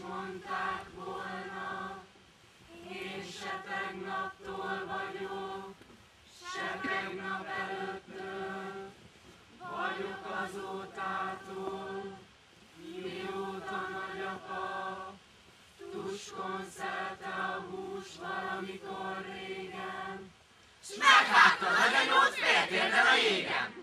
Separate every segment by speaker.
Speaker 1: mondták volna, én se tegnaptól vagyok, se tegnap előttől, vagyok azótától, mióta nagyapa tuskon szelte a hús valamikor régen, s megvágta nagyanyót féltérden a jégen.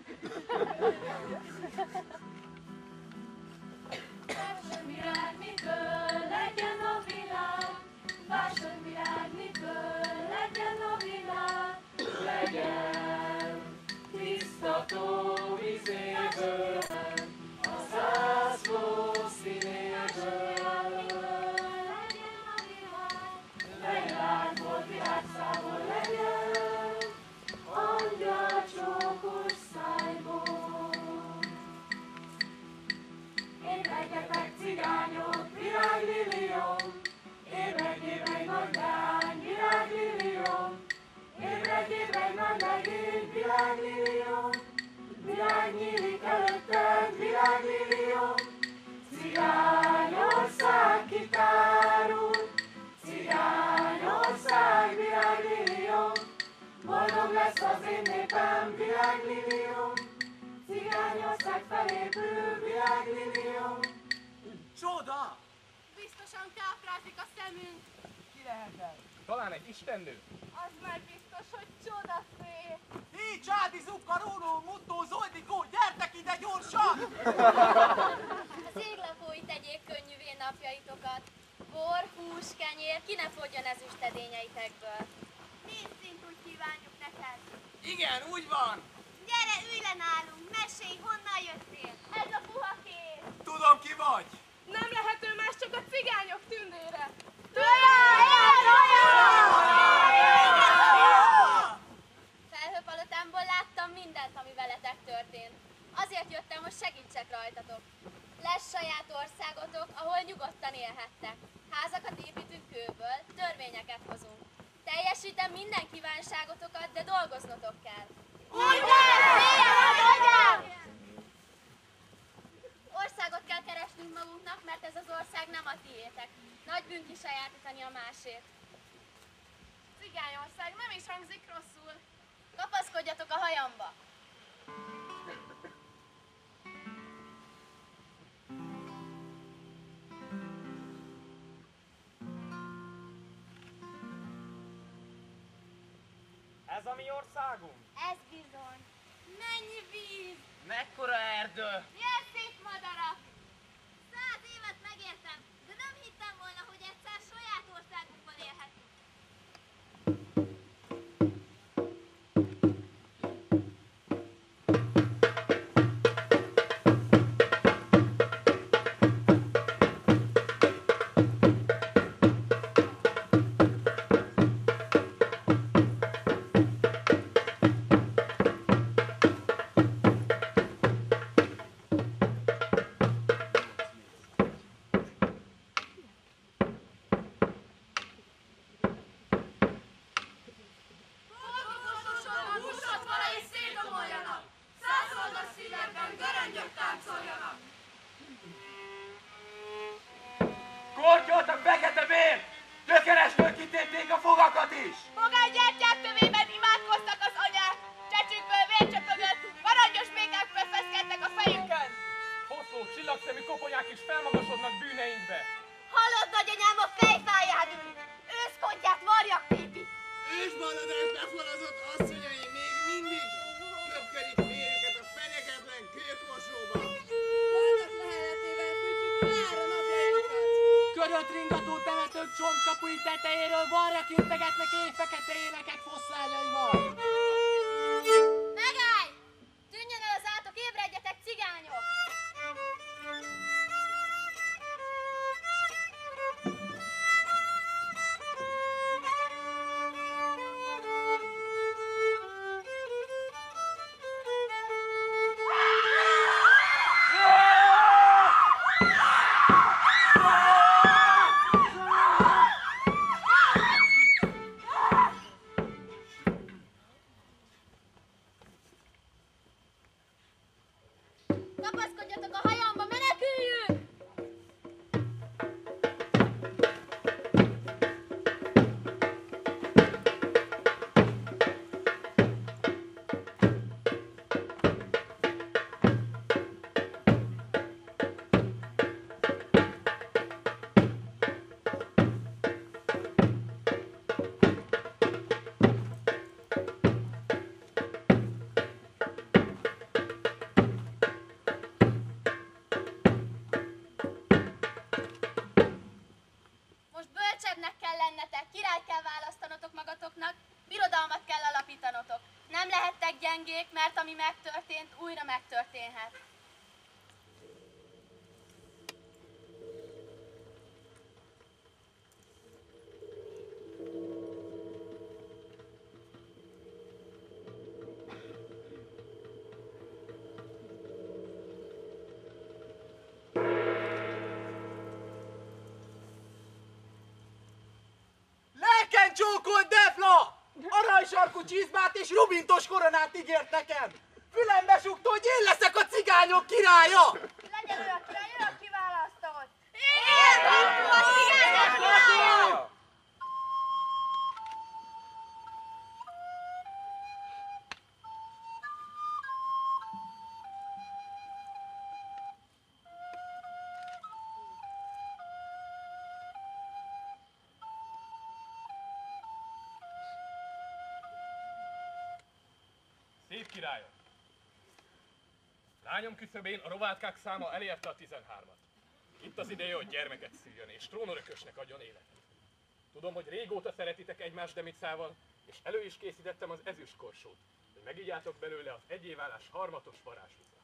Speaker 2: Vásod virág, mitől legyen a világ, vásod virág, mitől legyen a világ,
Speaker 1: Legyen tiszta tóvizéből, a zászló színéből. Legyen virágszából legyen, angyal csókos szájból. Énekeltek cigányok, virágliliom, ébreg, nagy lány, virágliliom, ébreg, nagy legény, virágliliom, virág nyílik előtted, virágliliom, Cigányország kitárul, Cigányország, virágliliom, boldog lesz az én népem, virágliliom, Cigányország felépül, virágliliom.
Speaker 3: Csoda!
Speaker 2: biztosan káprázik a szemünk,
Speaker 3: Ki lehet ez?
Speaker 4: Talán egy istennő?
Speaker 2: az már biztos, hogy csodaszép.
Speaker 3: Hé, Csádi, Zukka, Róló, Muttó, Zoldikó, gyertek ide gyorsan!
Speaker 5: Az églapói tegyék könnyűvé napjaitokat. Bor, hús, kenyér, ki ne fogjon ezüstedényeitekből.
Speaker 2: Mi szint úgy kívánjuk neked.
Speaker 3: Igen, úgy van!
Speaker 2: Gyere, ülj le nálunk, mesélj, honnan jöttél. Ez a puha kéz.
Speaker 3: Tudom, ki vagy!
Speaker 2: Nem lehet ő más, csak a cigányok tündére.
Speaker 5: Felhőpalotámból láttam mindent, ami veletek történt. Azért jöttem, hogy segítsek rajtatok. Lesz saját országotok, ahol nyugodtan élhettek. Házakat építünk kőből, törvényeket hozunk. Teljesítem minden kívánságotokat, de dolgoznotok kell. Országot kell keresnünk magunknak, mert ez az ország nem a tiétek. Nagy bűn kisajátítani a másét.
Speaker 2: Cigányország nem is hangzik rosszul.
Speaker 5: Kapaszkodjatok a hajamba!
Speaker 4: Ez a mi országunk?
Speaker 2: Ez bizony. Mennyi víz!
Speaker 3: Mekkora erdő!
Speaker 2: Milyen szép madarak!
Speaker 5: 100 évet megértem, de nem hittem volna, hogy egyszer saját országunkban élhetünk.
Speaker 3: Kortyoltak fekete vér! Gyökerestől kitépték a fogakat is!
Speaker 2: Fogágyártyák tövében imádkoztak az anyák, csecsükből vér csöpögött, varangyos békák pöffeszkedtek a fejükön.
Speaker 4: Hosszú, csillagszemű koponyák is felmagasodnak bűneinkbe.
Speaker 5: Hallod, nagyanyám, a fejfáján ül! Őszkontját varjak tépi!
Speaker 6: Ősbaladás befalazott asszonyai még mindig köpködik vérüket a fenyegetlen kőkorsóba.
Speaker 7: Boldog leheletével fűtjük nyára napjainkat.
Speaker 3: Köröt ringató temetők csontkapui tetejéről varrak integetnek éjfekete énekek fosszárjaival.
Speaker 5: Megállj! Tűnjön el az átok, ébredjetek, cigányok!
Speaker 3: Gyókolt Defla! Aranysarkú csizmát és rubintos koronát ígért nekem! Fülembe sugta, hogy én leszek a cigányok királya!
Speaker 2: Legyen ő a király, ő a kiválasztott!
Speaker 4: Szép királyom! Lányom küszöbén a rovátkák száma elérte a 13-at. Itt az ideje, hogy gyermeket szüljön, és trónörökösnek adjon életet. Tudom, hogy régóta szeretitek egymást Demicával, és elő is készítettem az ezüstkorsót, hogy megígyátok belőle az egyévállás harmatos varázslót.